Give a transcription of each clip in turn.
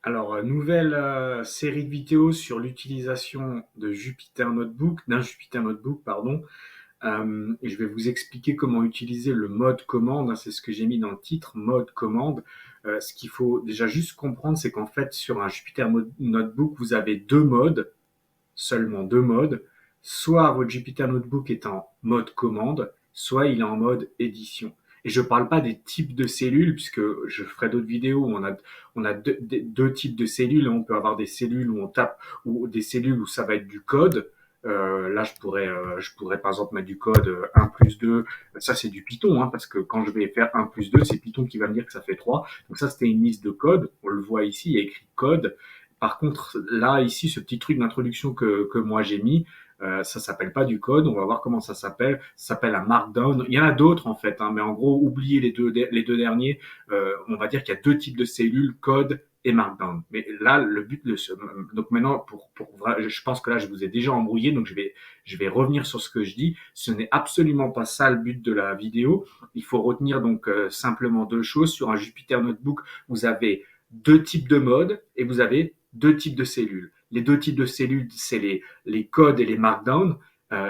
Alors, nouvelle série de vidéos sur l'utilisation de Jupyter Notebook, d'un Jupyter Notebook, pardon. Et je vais vous expliquer comment utiliser le mode commande, hein, c'est ce que j'ai mis dans le titre, mode commande. Ce qu'il faut déjà juste comprendre, c'est qu'en fait, sur un Jupyter Notebook, vous avez deux modes, seulement deux modes. Soit votre Jupyter Notebook est en mode commande, soit il est en mode édition. Et je ne parle pas des types de cellules, puisque je ferai d'autres vidéos où on a deux types de cellules. On peut avoir des cellules où on tape, ou des cellules où ça va être du code. Là, je pourrais par exemple mettre du code 1 plus 2. Ça, c'est du Python, hein, parce que quand je vais faire 1 plus 2, c'est Python qui va me dire que ça fait 3. Donc ça, c'était une liste de code. On le voit ici, il y a écrit code. Par contre, là, ici, ce petit truc d'introduction que moi j'ai mis, ça s'appelle pas du code. On va voir comment ça s'appelle. Ça s'appelle un markdown. Il y en a d'autres en fait, hein, mais en gros, oubliez les deux derniers. On va dire qu'il y a deux types de cellules, code et markdown. Mais là, le but de donc maintenant, je pense que là, je vous ai déjà embrouillé, donc je vais revenir sur ce que je dis. Ce n'est absolument pas ça le but de la vidéo. Il faut retenir donc simplement deux choses. Sur un Jupyter Notebook, vous avez deux types de modes et vous avez deux types de cellules. Les deux types de cellules, c'est les codes et les markdowns.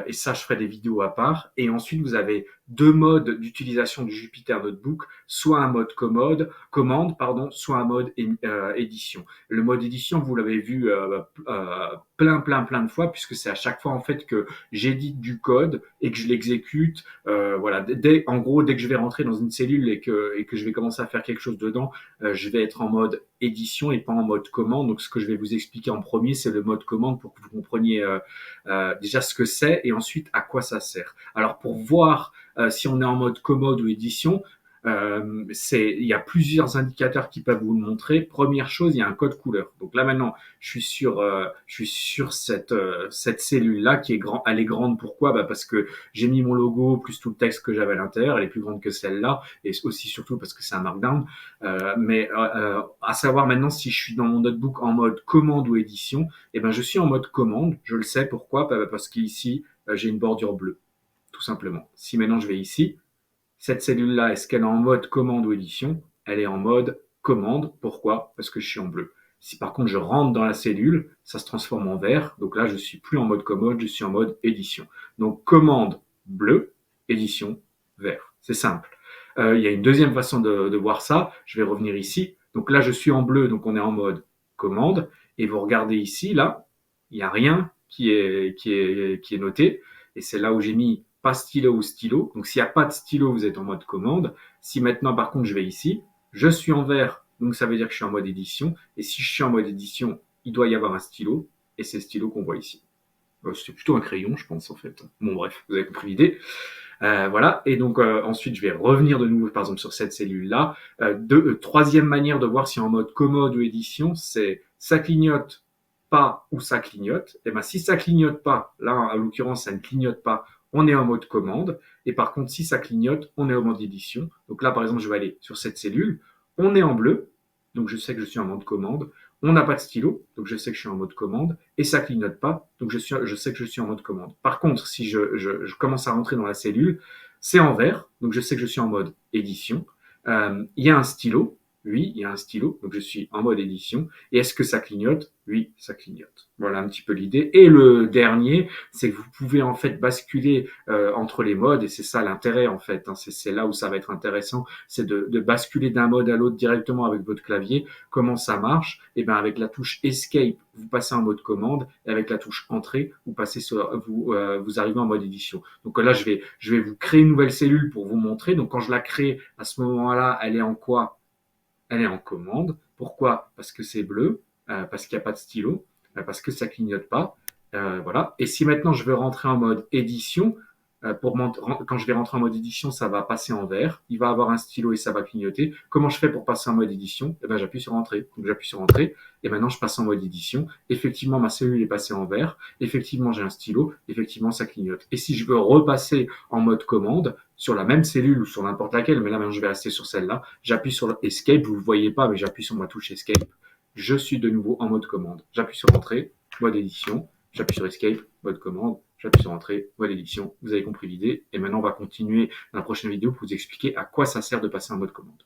Et ça, je ferai des vidéos à part. Et ensuite, vous avez deux modes d'utilisation du Jupyter Notebook, soit un mode commande, soit un mode édition. Le mode édition, vous l'avez vu plein de fois, puisque c'est à chaque fois en fait que j'édite du code et que je l'exécute. Voilà, en gros, dès que je vais rentrer dans une cellule et que je vais commencer à faire quelque chose dedans, je vais être en mode édition et pas en mode commande. Donc, ce que je vais vous expliquer en premier, c'est le mode commande pour que vous compreniez déjà ce que c'est et ensuite à quoi ça sert. Alors, pour voir si on est en mode commode ou édition, il y a plusieurs indicateurs qui peuvent vous le montrer. Première chose, il y a un code couleur. Donc là maintenant, je suis sur cette cellule là qui est grande. Elle est grande. Pourquoi? Parce que j'ai mis mon logo plus tout le texte que j'avais à l'intérieur. Elle est plus grande que celle-là et aussi surtout parce que c'est un markdown. Mais à savoir maintenant si je suis dans mon notebook en mode commande ou édition, eh ben je suis en mode commande. Je le sais pourquoi? Parce qu'ici j'ai une bordure bleue, tout simplement. Si maintenant je vais ici, cette cellule-là, est-ce qu'elle est en mode commande ou édition? Elle est en mode commande. Pourquoi? Parce que je suis en bleu. Si par contre je rentre dans la cellule, ça se transforme en vert. Donc là, je ne suis plus en mode commode, je suis en mode édition. Donc commande bleu, édition vert. C'est simple. Il y a une deuxième façon de voir ça. Je vais revenir ici. Donc là, je suis en bleu, donc on est en mode commande. Et vous regardez ici, là, il n'y a rien qui est noté. Et c'est là où j'ai mis pas stylo ou stylo. Donc s'il n'y a pas de stylo, vous êtes en mode commande. Si maintenant, par contre, je vais ici, je suis en vert, donc ça veut dire que je suis en mode édition. Et si je suis en mode édition, il doit y avoir un stylo. Et c'est le stylo qu'on voit ici. C'est plutôt un crayon, je pense, en fait. Bon, bref, vous avez compris l'idée. Voilà. Et donc ensuite, je vais revenir de nouveau, par exemple, sur cette cellule-là. Troisième manière de voir si en mode commode ou édition, c'est ça clignote pas ou ça clignote. Et ben si ça clignote pas, là en l'occurrence ça ne clignote pas, on est en mode commande. Et par contre, si ça clignote, on est en mode édition. Donc là, par exemple, je vais aller sur cette cellule. On est en bleu, donc je sais que je suis en mode commande. On n'a pas de stylo, donc je sais que je suis en mode commande, et ça clignote pas, donc je sais que je suis en mode commande. Par contre, si je commence à rentrer dans la cellule, c'est en vert, donc je sais que je suis en mode édition. Il y a un stylo, oui, il y a un stylo, donc je suis en mode édition. Et est-ce que ça clignote? Oui, ça clignote. Voilà un petit peu l'idée. Et le dernier, c'est que vous pouvez en fait basculer entre les modes, et c'est ça l'intérêt en fait. Hein, c'est là où ça va être intéressant, c'est de basculer d'un mode à l'autre directement avec votre clavier. Comment ça marche? Et bien avec la touche Escape, vous passez en mode commande, et avec la touche Entrée, vous arrivez en mode édition. Donc là, je vais vous créer une nouvelle cellule pour vous montrer. Donc quand je la crée, à ce moment-là, elle est en quoi? Elle est en commande. Pourquoi? Parce que c'est bleu, parce qu'il n'y a pas de stylo, parce que ça clignote pas. Voilà. Et si maintenant je veux rentrer en mode édition, quand je vais rentrer en mode édition, ça va passer en vert. Il va avoir un stylo et ça va clignoter. Comment je fais pour passer en mode édition? Eh ben, j'appuie sur Entrée. Donc j'appuie sur Entrée et maintenant je passe en mode édition. Effectivement, ma cellule est passée en vert. Effectivement, j'ai un stylo. Effectivement, ça clignote. Et si je veux repasser en mode commande sur la même cellule ou sur n'importe laquelle, mais là maintenant je vais rester sur celle-là, j'appuie sur Escape. Vous ne le voyez pas, mais j'appuie sur ma touche Escape. Je suis de nouveau en mode commande. J'appuie sur Entrée, mode édition. J'appuie sur Escape, mode commande. J'appuie sur Entrée, mode édition. Vous avez compris l'idée. Et maintenant, on va continuer dans la prochaine vidéo pour vous expliquer à quoi ça sert de passer en mode commande.